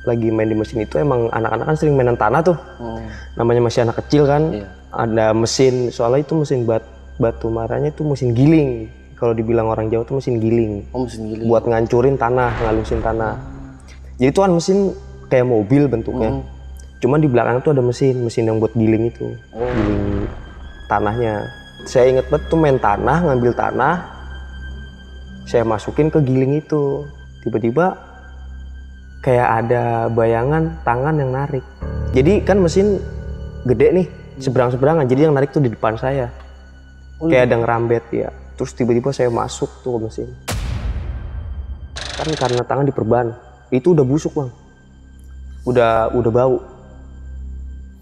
lagi main di mesin itu emang anak-anak kan sering mainan tanah tuh. Namanya masih anak kecil kan. Ada mesin, soalnya itu mesin batu maranya itu mesin giling. Kalau dibilang orang Jawa tuh mesin giling. Mesin giling. Buat ngancurin tanah, ngalusin tanah. Jadi itu kan mesin kayak mobil bentuknya. Cuman di belakang tuh ada mesin yang buat giling itu. Giling tanahnya. Saya inget banget tuh main tanah, ngambil tanah. Saya masukin ke giling itu. Tiba-tiba kayak ada bayangan tangan yang narik. Jadi kan mesin gede nih, seberang-seberangan. Jadi yang narik tuh di depan saya. Kayak ada ngerambet ya. Terus tiba-tiba saya masuk tuh ke mesin. Kan karena tangan diperban. Itu udah busuk bang. Udah bau.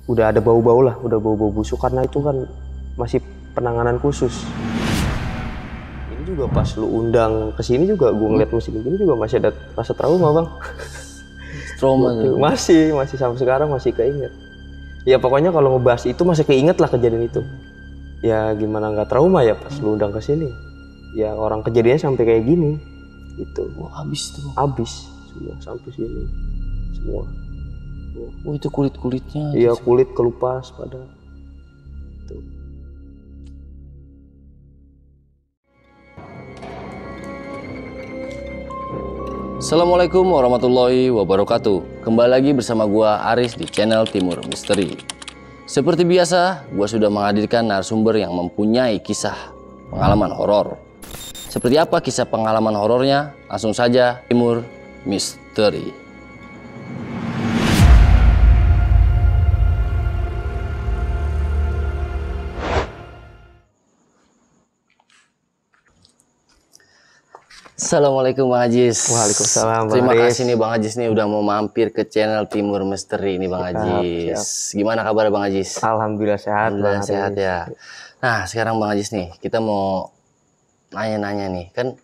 Udah ada bau-bau lah, udah bau-bau busuk karena itu kan masih penanganan khusus. Ini juga pas lu undang ke sini juga gue ngeliat mesin ini juga masih ada rasa trauma bang. Trauma tuh. Masih sampai sekarang masih keinget. Ya pokoknya kalau ngebahas itu masih keinget lah kejadian itu. Ya gimana nggak trauma ya pas lu undang ke sini. Ya orang kejadiannya sampai kayak gini. Itu. Habis tuh. Habis semua sampai sini. Semua. Itu kulit-kulitnya. Iya kulit kelupas pada. Tuh. Assalamualaikum warahmatullahi wabarakatuh. Kembali lagi bersama gua Aris di channel Timur Misteri. Seperti biasa, gua sudah menghadirkan narasumber yang mempunyai kisah pengalaman horor. Seperti apa kisah pengalaman horornya? Langsung saja Timur Misteri. Assalamualaikum Bang Ajis. Waalaikumsalam Bang Terima Aris. kasih nih Bang Ajis nih udah mau mampir ke channel Timur Misteri ini Bang Ajis. Gimana kabar Bang Ajis? Alhamdulillah sehat. Alhamdulillah sehat ya. Nah sekarang Bang Ajis nih kita mau nanya-nanya nih kan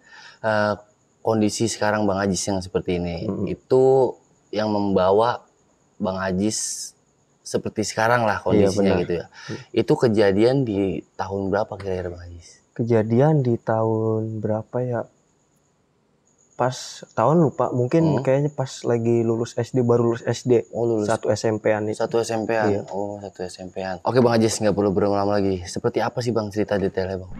kondisi sekarang Bang Ajis yang seperti ini itu yang membawa Bang Ajis seperti sekarang lah kondisinya gitu ya. Itu kejadian di tahun berapa kira-kira Bang Ajis? Kejadian di tahun berapa ya? Pas tahun lupa, mungkin kayaknya pas lagi lulus SD, baru lulus SD. Lulus. Satu SMP-an itu. Satu SMP-an? Iya. Oh, satu SMP-an. Oke Bang Ajis, nggak perlu berlama-lama lagi. Seperti apa sih Bang cerita detailnya Bang?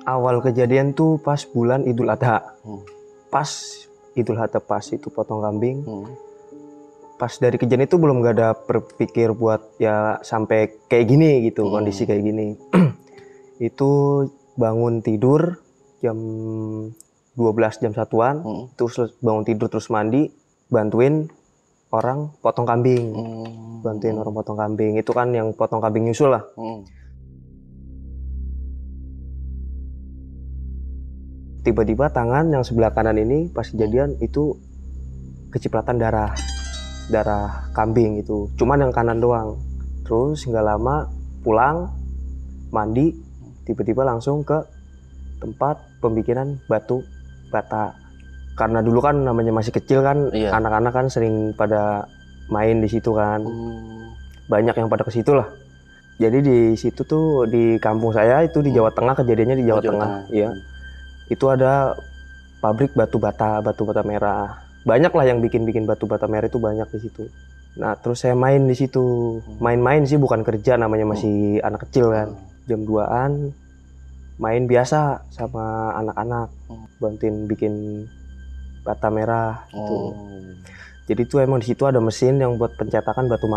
Awal kejadian tuh pas bulan Idul Adha. Pas Idul Adha pas itu potong kambing. Pas dari kejadian itu belum gak ada berpikir buat ya sampai kayak gini gitu, kondisi kayak gini. Itu bangun tidur jam 12 jam 1-an, terus bangun tidur terus mandi, bantuin orang potong kambing. Bantuin orang potong kambing. Itu kan yang potong kambing nyusul lah. Tiba-tiba tangan yang sebelah kanan ini pas kejadian itu kecipratan darah kambing itu, cuman yang kanan doang. Terus nggak lama pulang mandi, tiba-tiba langsung ke tempat pembikinan batu bata. Karena dulu kan namanya masih kecil kan, anak-anak kan sering pada main di situ kan, banyak yang pada ke situ lah. Jadi di situ tuh di kampung saya itu di Jawa Tengah, kejadiannya di Jawa Tengah. Iya. Itu ada pabrik batu bata merah. Banyak lah yang bikin batu bata merah itu banyak di situ. Nah, terus saya main di situ. Main-main sih, bukan kerja, namanya masih anak kecil kan. Jam 2-an main biasa sama anak-anak. Bantuin bikin bata merah gitu. Jadi itu emang di situ ada mesin yang buat pencetakan batu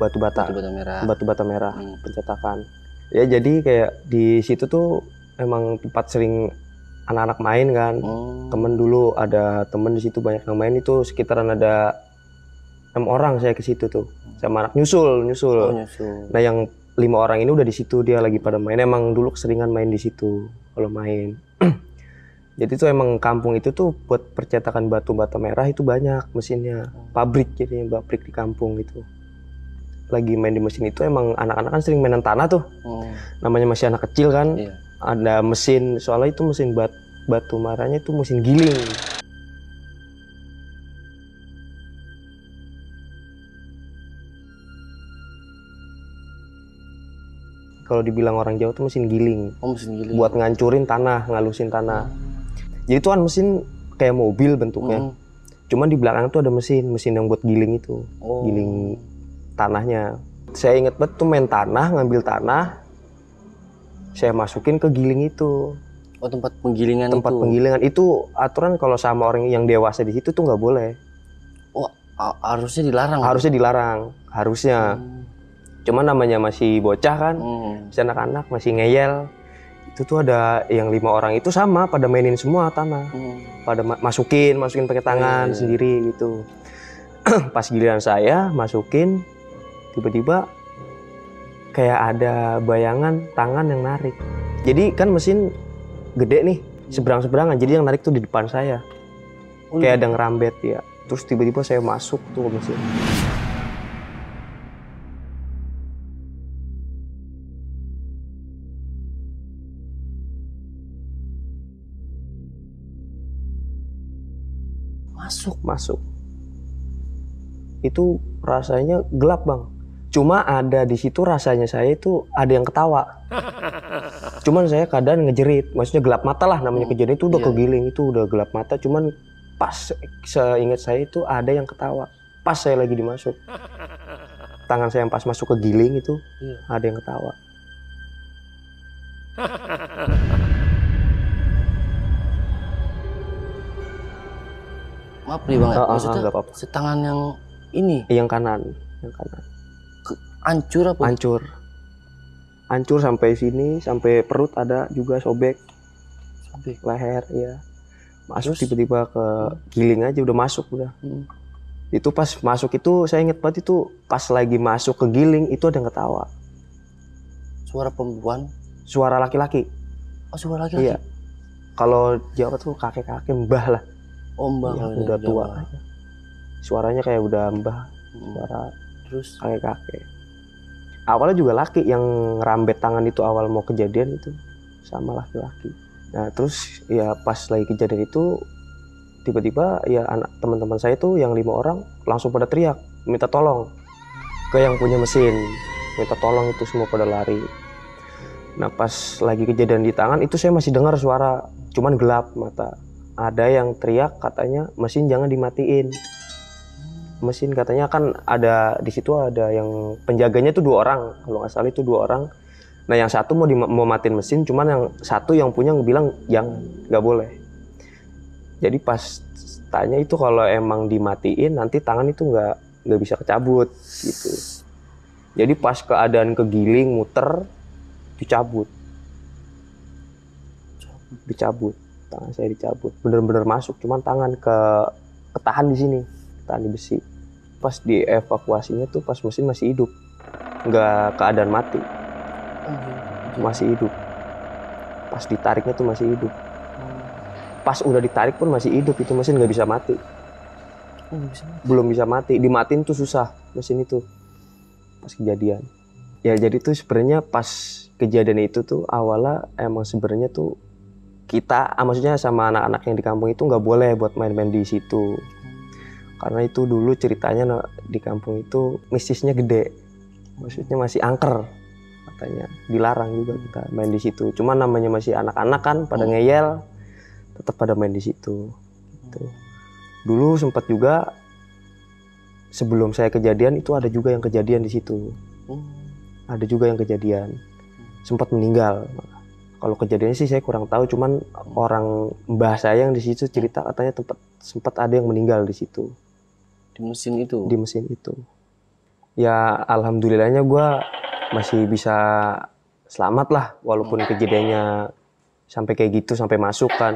bata merah, pencetakan. Ya jadi kayak di situ tuh emang tempat sering anak-anak main kan. Temen dulu ada temen di situ banyak yang main, itu sekitaran ada 6 orang saya ke situ tuh. Sama anak nyusul. Nah yang 5 orang ini udah di situ, dia lagi pada main. Emang dulu keseringan main di situ kalau main. Jadi tuh emang kampung itu tuh buat percetakan batu bata merah itu banyak mesinnya. Pabrik, jadinya pabrik di kampung gitu. lagi main di mesin itu emang anak-anak kan sering mainan tanah tuh. Namanya masih anak kecil kan. Iya. Ada mesin, soalnya itu mesin batu maranya itu mesin giling. Kalau dibilang orang Jawa tuh mesin giling. Oh, mesin giling. Buat ngancurin tanah, ngalusin tanah. Jadi itu kan mesin kayak mobil bentuknya. Cuman di belakang tuh ada mesin yang buat giling itu. Giling tanahnya. Saya inget banget tuh main tanah, ngambil tanah. Saya masukin ke giling itu. Oh, tempat penggilingan itu. Tempat penggilingan itu aturan kalau sama orang yang dewasa di situ tuh nggak boleh. Oh, harusnya dilarang. Harusnya dilarang, harusnya. Cuman namanya masih bocah kan, masih anak-anak, masih ngeyel. Itu tuh ada yang 5 orang itu sama, pada mainin semua tanah. Pada masukin pakai tangan sendiri gitu. Pas giliran saya masukin, tiba-tiba kayak ada bayangan tangan yang narik. Jadi kan mesin gede nih, seberang-seberangan. Jadi yang narik tuh di depan saya. Kayak ada ngerambet ya. Terus tiba-tiba saya masuk tuh ke mesin. Masuk. Itu rasanya gelap, Bang. Cuma ada di situ rasanya saya itu ada yang ketawa. Cuman saya keadaan ngejerit, maksudnya gelap mata lah namanya kejadian itu udah kegiling, itu udah gelap mata. Cuman pas seingat saya itu ada yang ketawa. Pas saya lagi dimasuk. Tangan saya yang pas masuk ke giling itu ada yang ketawa. Maaf nih Bang, maksudnya setangan yang ini? Yang kanan. Hancur apa? Hancur sampai sini, sampai perut ada juga sobek. Leher ya. Masuk tiba-tiba ke giling aja udah masuk udah. Itu pas masuk itu saya inget banget itu pas lagi masuk ke giling itu ada yang ketawa. Suara perempuan? Suara laki-laki. Oh, suara laki-laki? Iya. Kalau Jawa tuh kakek-kakek mbah lah. Oh, mbah ya, udah tua aja. Suaranya kayak udah mbah. Suara terus kakek-kakek. Awalnya juga laki yang ngerambet tangan itu awal mau kejadian itu sama laki-laki. Nah terus ya pas lagi kejadian itu tiba-tiba ya anak teman-teman saya tuh yang 5 orang langsung pada teriak minta tolong ke yang punya mesin, minta tolong, itu semua pada lari. Nah pas lagi kejadian di tangan itu saya masih dengar suara, cuman gelap mata. Ada yang teriak katanya mesin jangan dimatiin. Mesin katanya kan ada di situ ada yang penjaganya tuh 2 orang, kalau nggak salah itu 2 orang. Nah yang satu mau matiin mesin, cuman yang satu yang punya bilang jangan, nggak boleh. Jadi pas tanya itu kalau emang dimatiin nanti tangan itu nggak bisa kecabut gitu. Jadi pas keadaan kegiling muter dicabut, tangan saya dicabut, bener-bener masuk, cuman tangan ketahan di sini. Tali besi. Pas dievakuasinya tuh pas mesin masih hidup, nggak keadaan mati, masih hidup. Pas ditariknya tuh masih hidup. Pas udah ditarik pun masih hidup, itu mesin nggak bisa mati. Belum bisa mati, dimatiin tuh susah mesin itu. Pas kejadian. Ya jadi tuh sebenarnya pas kejadian itu tuh awalnya emang sebenarnya tuh kita, maksudnya sama anak-anak yang di kampung itu nggak boleh buat main-main di situ. Karena itu dulu ceritanya di kampung itu mistisnya gede, maksudnya masih angker katanya, dilarang juga kita main di situ. Cuman namanya masih anak-anak kan, pada ngeyel, tetap pada main di situ. Gitu. Dulu sempat juga sebelum saya kejadian itu ada juga yang kejadian di situ, ada juga yang kejadian, sempat meninggal. Kalau kejadiannya sih saya kurang tahu, cuman orang mbah saya yang di situ cerita katanya sempat ada yang meninggal di situ. Di mesin itu? Di mesin itu. Ya alhamdulillahnya gue masih bisa selamat lah, walaupun kejadiannya sampai kayak gitu, sampai masuk kan.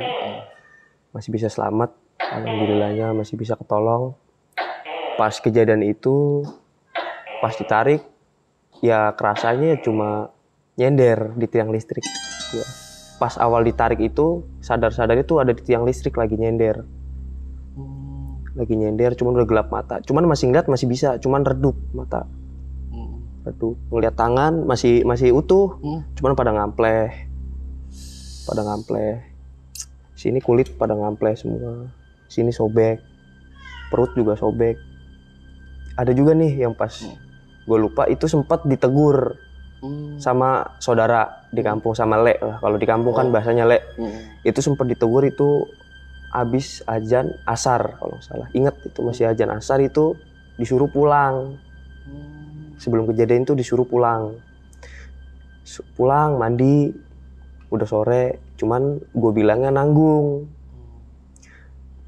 Masih bisa selamat, alhamdulillahnya masih bisa ketolong. Pas kejadian itu, pas ditarik, ya kerasanya cuma nyender di tiang listrik. Pas awal ditarik itu, sadar-sadar itu ada di tiang listrik lagi nyender. Cuman udah gelap mata. Cuman masih ngeliat masih bisa, cuman redup mata. Aduh, ngeliat tangan masih utuh, cuman pada ngampleh. Sini kulit pada ngampleh semua. Sini sobek, perut juga sobek. Ada juga nih yang pas gue lupa itu sempat ditegur sama saudara di kampung, sama Le lah. Kalau di kampung kan bahasanya Le. Itu sempat ditegur itu abis azan asar kalau nggak salah. Ingat itu masih azan asar itu disuruh pulang. Sebelum kejadian itu disuruh pulang. Pulang mandi, udah sore. Cuman gue bilangnya nanggung.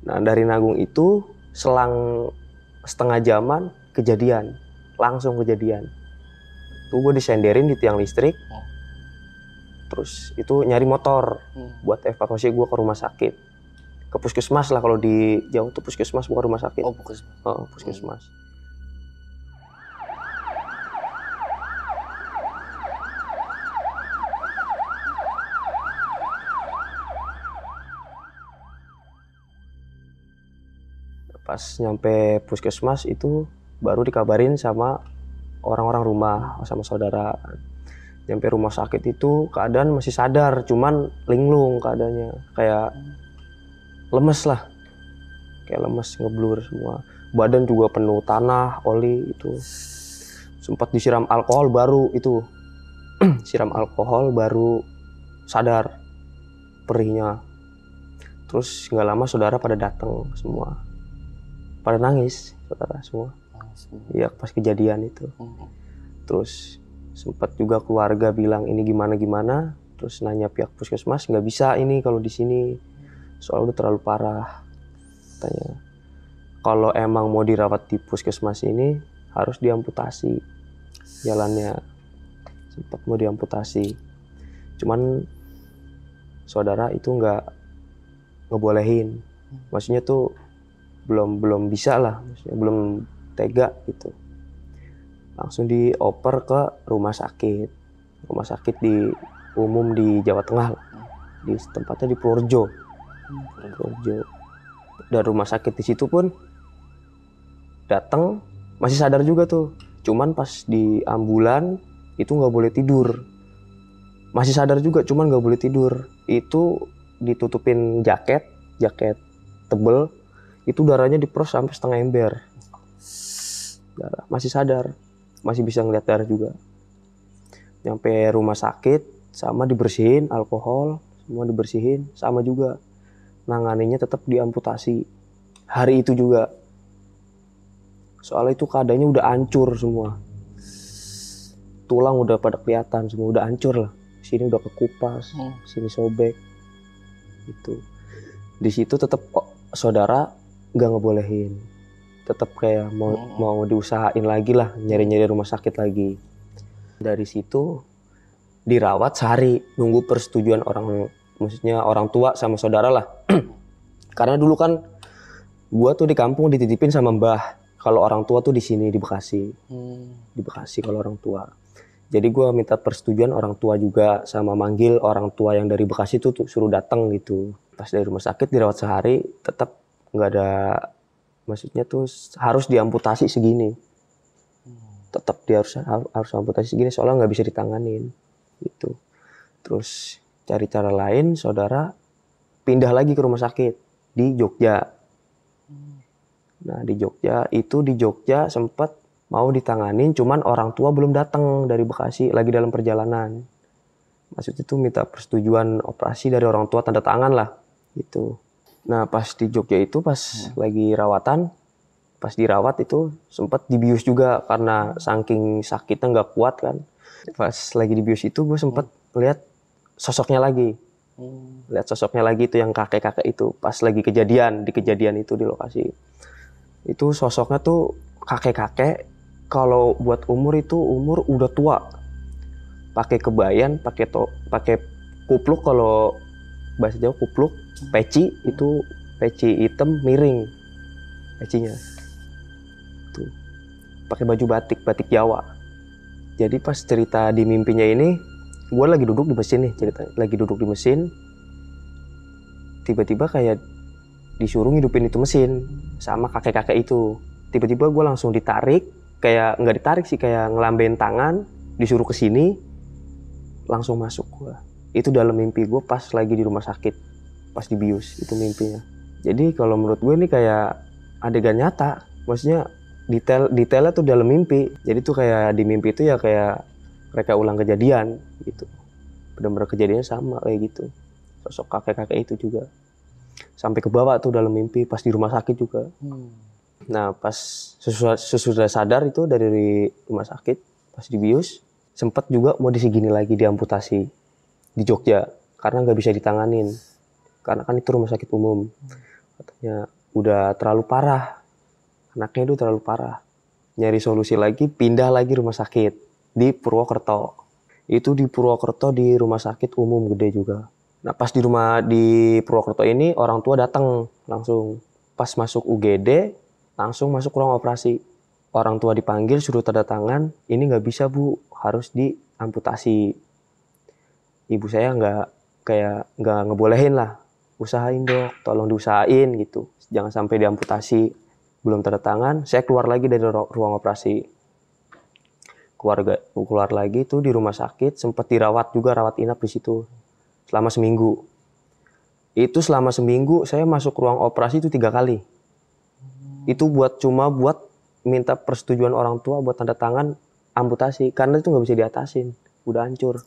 Nah dari nanggung itu selang setengah jaman kejadian, langsung kejadian. Tuh gue disenderin di tiang listrik. Terus itu nyari motor buat evakuasi gue ke rumah sakit, ke puskesmas lah. Kalau di Jawa tuh puskesmas bukan rumah sakit. Puskesmas. Pas nyampe puskesmas itu baru dikabarin sama orang-orang rumah, sama saudara. Nyampe rumah sakit itu keadaan masih sadar, cuman linglung keadaannya, kayak lemes lah, kayak lemes, ngeblur semua. Badan juga penuh tanah, oli itu. Sempat disiram alkohol baru itu, siram alkohol baru sadar perihnya. Terus nggak lama saudara pada datang semua. Pada nangis saudara semua. Iya pas kejadian itu. Terus sempat juga keluarga bilang ini gimana. Terus nanya pihak puskesmas, nggak bisa ini kalau di sini soalnya udah terlalu parah. Katanya kalau emang mau dirawat di puskesmas ini harus diamputasi jalannya. Sempat mau diamputasi. Cuman saudara itu nggak ngebolehin. Maksudnya tuh belum bisa lah, maksudnya belum tega gitu. Langsung dioper ke rumah sakit di umum di Jawa Tengah lah. Di tempatnya di Purworejo. Dan rumah sakit di situ pun datang masih sadar juga tuh. Cuman pas di ambulan itu nggak boleh tidur. Masih sadar juga, cuman nggak boleh tidur. Itu ditutupin jaket tebel. Itu darahnya diperes sampai setengah ember. Darah, masih sadar, masih bisa ngeliat darah juga. Nyampe rumah sakit, sama dibersihin alkohol, semua dibersihin, sama juga. Nanganinya tetap diamputasi. Hari itu juga. Soalnya itu keadaannya udah hancur semua. Tulang udah pada kelihatan, semua udah hancur lah. Sini udah kekupas, sini sobek. Gitu. Di situ tetap saudara nggak ngebolehin, tetap kayak mau diusahain lagi lah, nyari rumah sakit lagi. Dari situ dirawat sehari, nunggu persetujuan maksudnya orang tua sama saudara lah. Karena dulu kan gua tuh di kampung dititipin sama mbah, kalau orang tua tuh di sini di Bekasi. Di Bekasi kalau orang tua. Jadi gua minta persetujuan orang tua juga, sama manggil orang tua yang dari Bekasi tuh suruh datang gitu. Pas dari rumah sakit dirawat sehari, tetap nggak ada, maksudnya tuh harus diamputasi segini. Tetap dia harus amputasi segini soalnya nggak bisa ditanganin gitu. Terus cari cara lain, saudara pindah lagi ke rumah sakit di Jogja. Nah di Jogja sempat mau ditanganin, cuman orang tua belum datang dari Bekasi, lagi dalam perjalanan. Maksudnya tuh minta persetujuan operasi dari orang tua, tanda tangan lah gitu. Nah pas di Jogja itu pas lagi rawatan, pas dirawat itu sempat dibius juga karena saking sakitnya nggak kuat kan. Pas lagi dibius itu gue sempat lihat sosoknya lagi. Lihat sosoknya lagi itu yang kakek-kakek itu pas lagi di kejadian itu di lokasi. Itu sosoknya tuh kakek-kakek, kalau buat umur udah tua. Pakai kebayan, pakai kupluk, kalau bahasa Jawa kupluk, peci hitam miring pecinya. Tuh. Pakai baju batik Jawa. Jadi pas cerita di mimpinya ini, gue lagi duduk di mesin nih, lagi duduk di mesin. Tiba-tiba kayak disuruh ngidupin itu mesin sama kakek-kakek itu. Tiba-tiba gue langsung ditarik kayak nggak ditarik sih, kayak ngelambein tangan, disuruh ke sini, langsung masuk gua. Itu dalam mimpi gua pas lagi di rumah sakit, pas dibius, itu mimpinya. Jadi kalau menurut gue ini kayak adegan nyata, maksudnya detailnya tuh dalam mimpi. Jadi tuh kayak di mimpi itu ya kayak mereka ulang kejadian gitu. Benar-benar kejadiannya sama kayak gitu. Sosok kakek-kakek itu juga. Sampai ke bawah tuh dalam mimpi pas di rumah sakit juga. Nah pas sesudah sadar itu dari rumah sakit, pas dibius, sempat juga mau disegini lagi, diamputasi di Jogja. Karena nggak bisa ditanganin. Karena kan itu rumah sakit umum. Katanya udah terlalu parah. Anaknya itu terlalu parah. Nyari solusi lagi, pindah lagi rumah sakit di Purwokerto. Itu di Purwokerto di rumah sakit umum gede juga. Nah pas di Purwokerto ini orang tua datang langsung. Pas masuk UGD, langsung masuk ruang operasi. Orang tua dipanggil, suruh tanda tangan. Ini nggak bisa bu, harus diamputasi. Ibu saya nggak ngebolehin lah. Usahain dok, tolong diusahain gitu. Jangan sampai diamputasi. Belum tanda tangan, saya keluar lagi dari ruang operasi. Keluar lagi tuh di rumah sakit, sempat dirawat juga, rawat inap di situ selama seminggu. Itu selama seminggu saya masuk ruang operasi itu 3 kali. Itu cuma buat minta persetujuan orang tua buat tanda tangan amputasi, karena itu nggak bisa diatasin, udah hancur.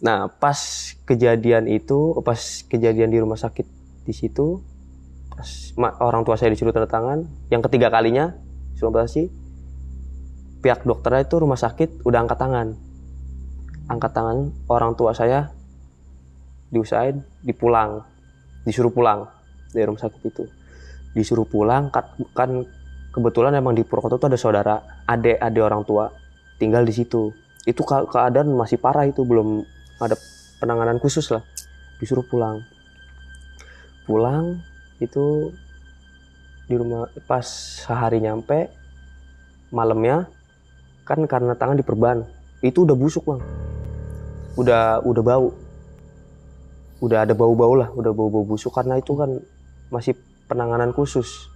Nah, pas kejadian di rumah sakit di situ, pas orang tua saya disuruh tanda tangan, yang ketiga kalinya disuruh operasi, pihak dokternya itu rumah sakit udah angkat tangan, orang tua saya diusahain, disuruh pulang dari rumah sakit itu, disuruh pulang, kan kebetulan emang di Purwokerto itu ada saudara, adik orang tua tinggal di situ. Itu keadaan masih parah, itu belum ada penanganan khusus lah, disuruh pulang itu di rumah. Pas sehari nyampe malamnya kan karena tangan diperban, itu udah busuk bang, udah bau, udah ada bau-bau lah, udah bau busuk, karena itu kan masih penanganan khusus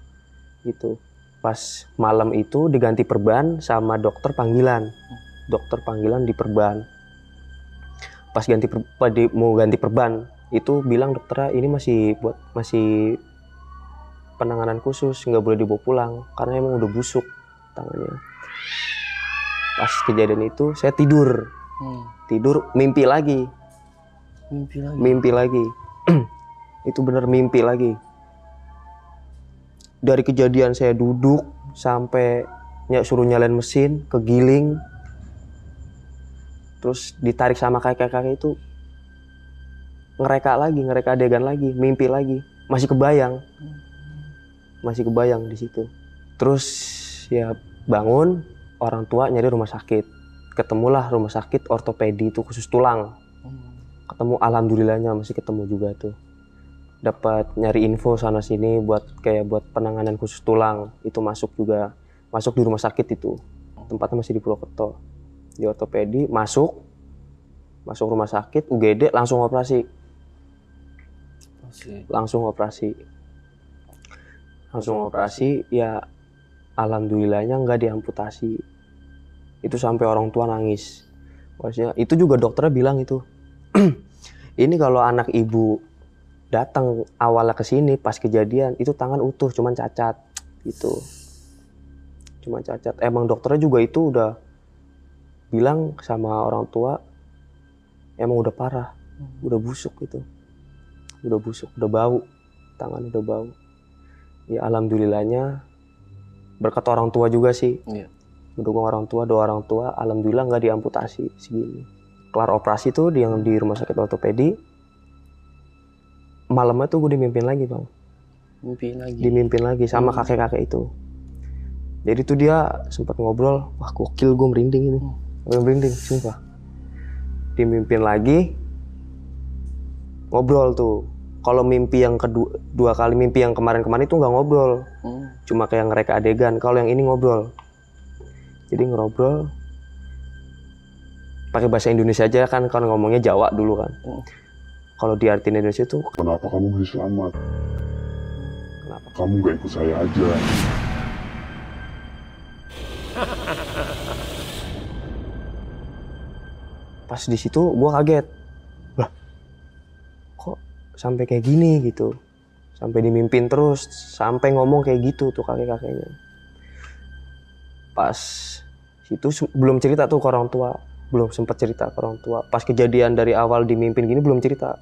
gitu. Pas malam itu diganti perban sama dokter panggilan diperban. Pas mau ganti perban itu bilang dokternya ini masih penanganan khusus, nggak boleh dibawa pulang karena emang udah busuk tangannya. Pas kejadian itu saya tidur mimpi lagi. Itu bener mimpi lagi. Dari kejadian saya duduk sampai suruh nyalain mesin, kegiling, terus ditarik sama kakek-kakek itu, ngereka adegan lagi, mimpi lagi, masih kebayang di situ. Terus ya bangun, orang tua nyari rumah sakit, ketemulah rumah sakit ortopedi itu khusus tulang. Ketemu, alhamdulillahnya masih ketemu juga tuh. Dapat nyari info sana sini buat penanganan khusus tulang, itu masuk di rumah sakit itu. Tempatnya masih di Purwokerto. Di ortopedi masuk rumah sakit UGD, langsung operasi ya. Alhamdulillahnya nggak diamputasi. Itu sampai orang tua nangis. Maksudnya itu juga dokternya bilang itu ini kalau anak ibu datang awalnya ke sini pas kejadian itu tangan utuh, cuman cacat gitu, emang dokternya juga itu udah bilang sama orang tua emang udah parah, udah busuk, udah bau, tangan udah bau. Ya alhamdulillahnya berkat orang tua juga sih, mendukung orang tua, doa orang tua, alhamdulillah nggak diamputasi segini. Kelar operasi tuh di rumah sakit ortopedi, malamnya tuh gue dimimpin lagi bang, dimimpin lagi sama kakek-kakek itu. Jadi tuh dia sempat ngobrol, wah gokil, gue merinding ini, merinding sumpah. Dimimpin lagi, ngobrol tuh. Kalau mimpi yang dua kali mimpi yang kemarin itu nggak ngobrol, cuma kayak ngereka adegan. Kalau yang ini ngobrol, jadi ngobrol pakai bahasa Indonesia aja kan ngomongnya Jawa dulu kan. Kalau diartiin Indonesia tuh, kenapa kamu bisa selamat? Kamu gak ikut saya aja. Pas di situ gue kaget, lah kok sampai kayak gini gitu, sampai dimimpin terus, sampai ngomong kayak gitu tuh kakek-kakeknya. Pas situ belum cerita tuh ke orang tua, belum sempat cerita ke orang tua. Pas kejadian dari awal dimimpin gini belum cerita.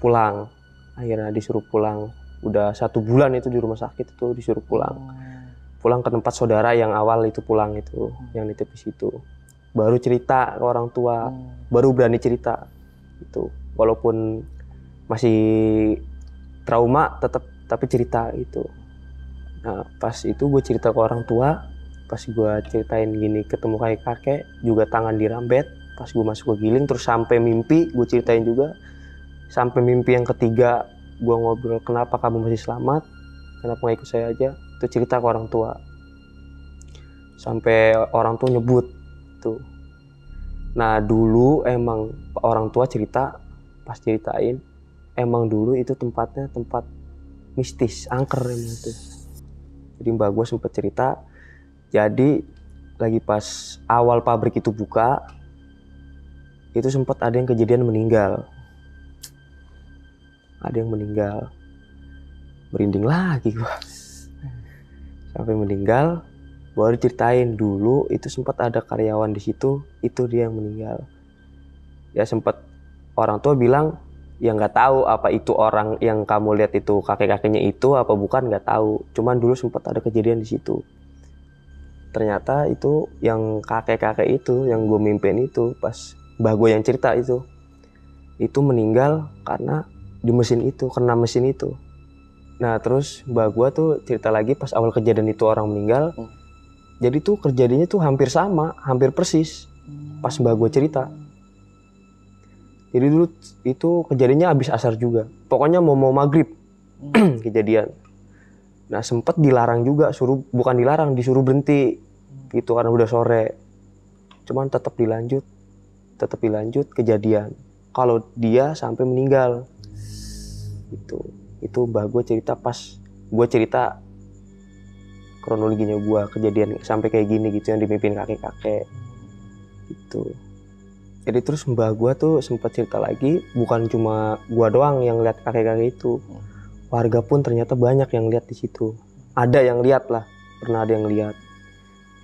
Pulang, akhirnya disuruh pulang. Udah 1 bulan itu di rumah sakit itu disuruh pulang. Pulang ke tempat saudara yang awal itu pulang itu, yang nitip di situ. Baru cerita ke orang tua, baru berani cerita itu. Walaupun masih trauma tetap tapi cerita itu. Nah pas itu gue cerita ke orang tua, pas gue ceritain gini ketemu kakek juga tangan dirambet, pas gue masuk ke giling terus sampai mimpi gue ceritain juga, sampai mimpi yang ketiga gue ngobrol kenapa kamu masih selamat, kenapa nggak ikut saya aja, itu cerita ke orang tua. Sampai orang tua nyebut tuh. Nah dulu emang orang tua cerita, pas ceritain emang dulu itu tempatnya tempat mistis, angker emang itu. Jadi mbak gue sempet cerita, jadi lagi pas awal pabrik itu buka, itu sempat ada yang kejadian meninggal. Ada yang meninggal, merinding lagi gue. Sampai meninggal, baru ceritain dulu itu sempat ada karyawan di situ, itu dia yang meninggal. Ya sempat orang tua bilang ya nggak tahu apa itu orang yang kamu lihat itu kakek-kakeknya itu apa bukan, nggak tahu. Cuman dulu sempat ada kejadian di situ. Ternyata itu yang kakek-kakek itu yang gue mimpin itu pas mbah gue yang cerita itu meninggal karena di mesin itu, kena mesin itu. Nah terus mbah gue tuh cerita lagi pas awal kejadian itu orang meninggal. Jadi tuh kejadiannya tuh hampir sama, hampir persis pas mbah gue cerita. Jadi dulu itu kejadiannya habis asar juga. Pokoknya mau maghrib kejadian. Nah sempet dilarang juga, bukan dilarang, disuruh berhenti gitu karena udah sore. Cuman tetap dilanjut kejadian. Kalau dia sampai meninggal. Itu mbah gue cerita pas gue cerita kronologinya gue kejadian sampai kayak gini gitu yang dimimpin kakek-kakek gitu. Jadi terus mbah gue tuh sempat cerita lagi, bukan cuma gue doang yang lihat kakek-kakek itu, warga pun ternyata banyak yang lihat di situ. Ada yang lihat lah, pernah ada yang lihat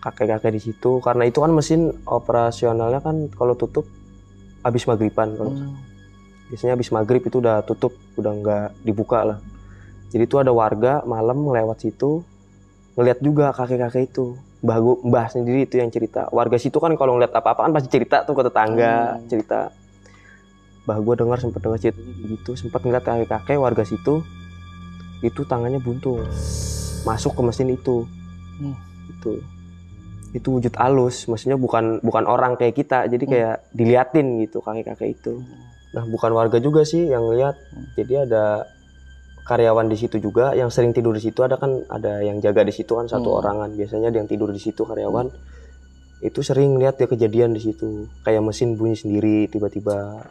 kakek-kakek di situ karena itu kan mesin operasionalnya kan kalau tutup habis maghriban kalau biasanya habis maghrib itu udah tutup, udah nggak dibuka lah. Jadi itu ada warga malam lewat situ ngeliat juga kakek-kakek itu. Mbah sendiri itu yang cerita. Warga situ kan kalau ngeliat apa-apa kan pasti cerita tuh ke tetangga, cerita. Mbah gue sempet dengar cerita gitu, sempat ngeliat kakek-kakek warga situ itu tangannya buntung masuk ke mesin itu. Itu wujud halus, maksudnya bukan orang kayak kita, jadi kayak diliatin gitu kakek-kakek itu. Nah bukan warga juga sih yang lihat, jadi ada karyawan di situ juga yang sering tidur di situ, ada yang jaga di situ kan satu orangan, biasanya ada yang tidur di situ karyawan. Itu sering lihat dia kejadian di situ, kayak mesin bunyi sendiri tiba-tiba.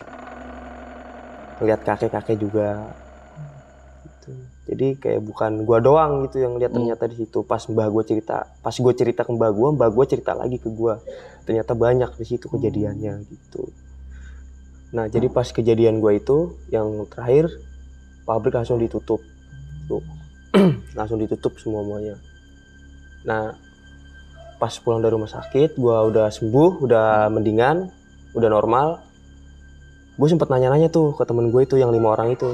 Lihat kakek-kakek juga. Gitu. Jadi kayak bukan gua doang gitu yang lihat ternyata di situ. Pas mbah gua cerita, pas gua cerita ke mbah gua cerita lagi ke gua. Ternyata banyak di situ kejadiannya gitu. Nah, jadi pas kejadian gua itu yang terakhir pabrik langsung ditutup. Tuh. Langsung ditutup semuanya. Nah, pas pulang dari rumah sakit, gua udah sembuh, udah mendingan, udah normal. Gue sempet nanya-nanya tuh ke temen gue itu yang 5 orang itu.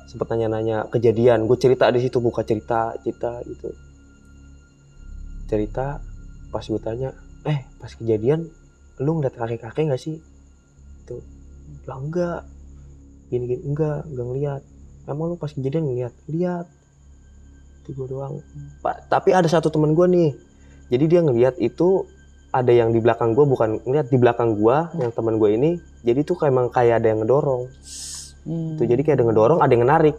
Sempet nanya-nanya kejadian, gue cerita di situ, buka cerita gitu. Cerita, pas gue tanya, pas kejadian lu ngeliat kakek-kakek nggak sih? Tuh, bilang enggak, gini enggak ngeliat. Emang lu pas kejadian ngeliat? Lihat, itu gue doang. Tapi ada satu temen gue nih, jadi dia ngeliat itu ada yang di belakang gue, bukan ngeliat di belakang gue, yang temen gue ini. Jadi tuh kayak ada yang ngedorong. Tuh, jadi kayak ada ngedorong, ada yang menarik.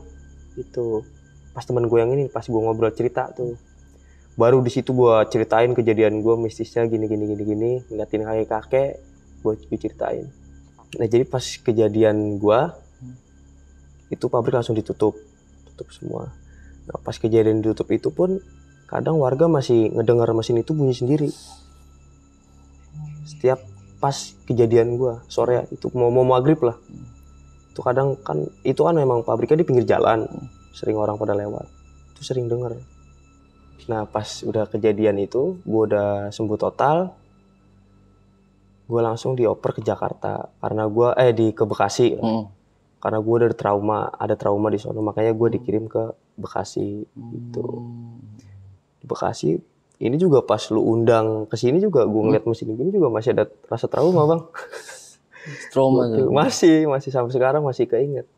Itu pas temen gue yang ini, pas gue ngobrol cerita tuh, baru di situ gue ceritain kejadian gue mistisnya gini, ngeliatin kakek-kakek, gue ceritain. Nah jadi pas kejadian gue itu pabrik langsung tutup semua. Nah pas kejadian ditutup itu pun kadang warga masih ngedengar mesin itu bunyi sendiri. Setiap pas kejadian gua sore itu mau maghrib lah. Itu kadang kan itu kan memang pabriknya di pinggir jalan, sering orang pada lewat. Itu sering dengar. Nah pas udah kejadian itu, gua udah sembuh total. Gua langsung dioper ke Jakarta karena gua ke Bekasi. Karena gue ada trauma di sana, makanya gue dikirim ke Bekasi gitu. Di Bekasi ini juga pas lu undang ke sini juga gue ngeliat mesin gini juga masih ada rasa trauma, Bang. Trauma tuh. Masih sampai sekarang masih keinget.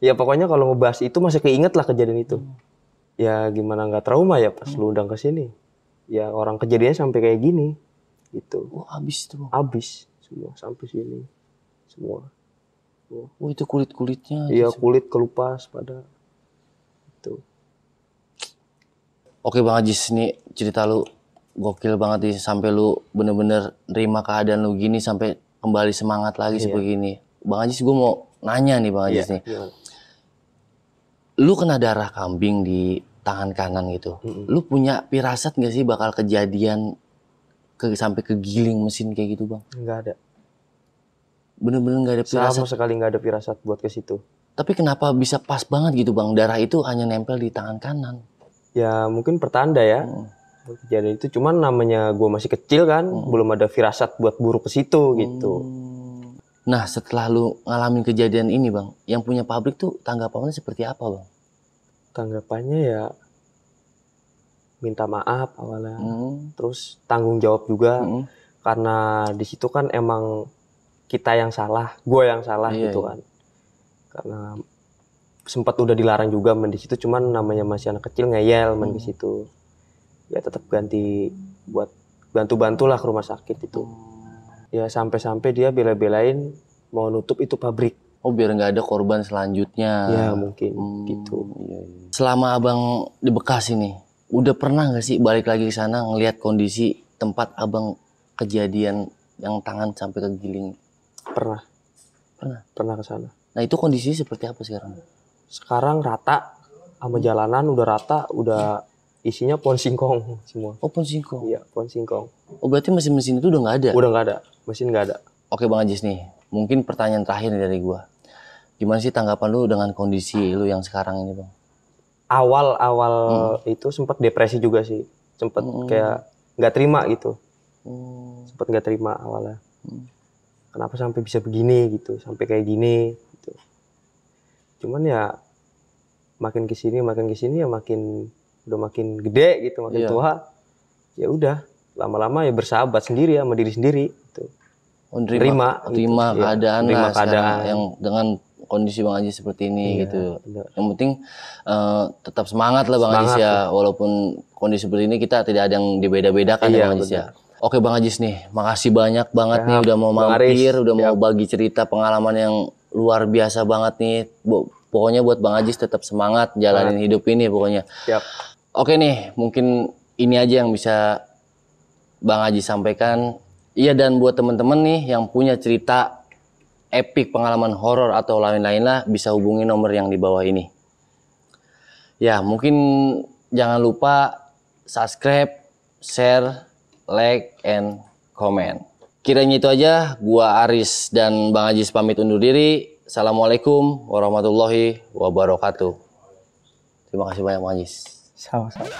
Ya pokoknya kalau ngebahas itu masih keinget lah kejadian itu. Ya gimana nggak trauma ya pas lu undang ke sini. Ya orang kejadiannya sampai kayak gini gitu. Oh, habis tuh. Habis semua sampai sini. Semua. Oh, itu kulit-kulitnya. Iya, kulit kelupas pada itu. Oke Bang Ajis, nih cerita lu gokil banget nih, sampai lu bener-bener nerima keadaan lu gini sampai kembali semangat lagi seperti ini. Bang Ajis, gue mau nanya nih Bang Ajis nih. Lu kena darah kambing di tangan kanan gitu. Lu punya firasat gak sih bakal kejadian sampai kegiling mesin kayak gitu, Bang? Enggak ada. Bener-bener gak ada firasat? Sama sekali gak ada firasat buat ke situ. Tapi kenapa bisa pas banget gitu Bang? Darah itu hanya nempel di tangan kanan. Ya mungkin pertanda ya. Kejadian itu cuman namanya gue masih kecil kan. Belum ada firasat buat buruk ke situ gitu. Nah setelah lu ngalamin kejadian ini Bang, yang punya pabrik tuh tanggapannya seperti apa Bang? Tanggapannya ya minta maaf awalnya. Terus tanggung jawab juga. Karena di situ kan emang kita yang salah, gue yang salah gitu kan. Karena sempat udah dilarang juga main di situ, cuman namanya masih anak kecil ngeyel main di situ. Ya tetap ganti buat bantu-bantulah ke rumah sakit itu. Ya sampai-sampai dia bela-belain mau nutup itu pabrik. Oh biar nggak ada korban selanjutnya. Ya mungkin gitu. Selama abang di Bekasi nih, udah pernah nggak sih balik lagi ke sana ngelihat kondisi tempat abang kejadian yang tangan sampai kegiling? Pernah ke sana. Nah itu kondisinya seperti apa sekarang? Sekarang rata sama jalanan udah rata, udah isinya pohon singkong semua. Oh pohon singkong? Iya pohon singkong. Oh berarti mesin-mesin itu udah nggak ada? Udah nggak ada, mesin nggak ada. Oke Bang Ajis nih, mungkin pertanyaan terakhir dari gua. Gimana sih tanggapan lu dengan kondisi lu yang sekarang ini Bang? Awal itu sempat depresi juga sih, sempat kayak nggak terima gitu. Sempat nggak terima awalnya. Kenapa sampai bisa begini gitu, sampai kayak gini gitu. Cuman ya makin kesini ya udah makin gede gitu, makin tua. Ya udah lama-lama ya bersahabat sendiri sama diri sendiri gitu. Terima gitu. keadaan terima lah keadaan yang dengan kondisi Bang Ajis seperti ini gitu. Bener. Yang penting tetap semangat lah Bang Ajis ya, walaupun kondisi seperti ini kita tidak ada yang dibeda-bedakan ya Bang Ajis ya. Oke Bang Ajis nih, makasih banyak banget nih udah mau mampir, udah mau bagi cerita pengalaman yang luar biasa banget nih. Pokoknya buat Bang Ajis tetap semangat jalanin hidup ini pokoknya. Oke nih, mungkin ini aja yang bisa Bang Ajis sampaikan. Iya, dan buat teman-teman nih yang punya cerita epic pengalaman horor atau lain-lain lah, bisa hubungi nomor yang di bawah ini. Ya, mungkin jangan lupa subscribe, share, like, and comment. Kiranya itu aja, gua Aris dan Bang Ajis pamit undur diri. Assalamualaikum warahmatullahi wabarakatuh. Terima kasih banyak Bang Ajis. Sama-sama.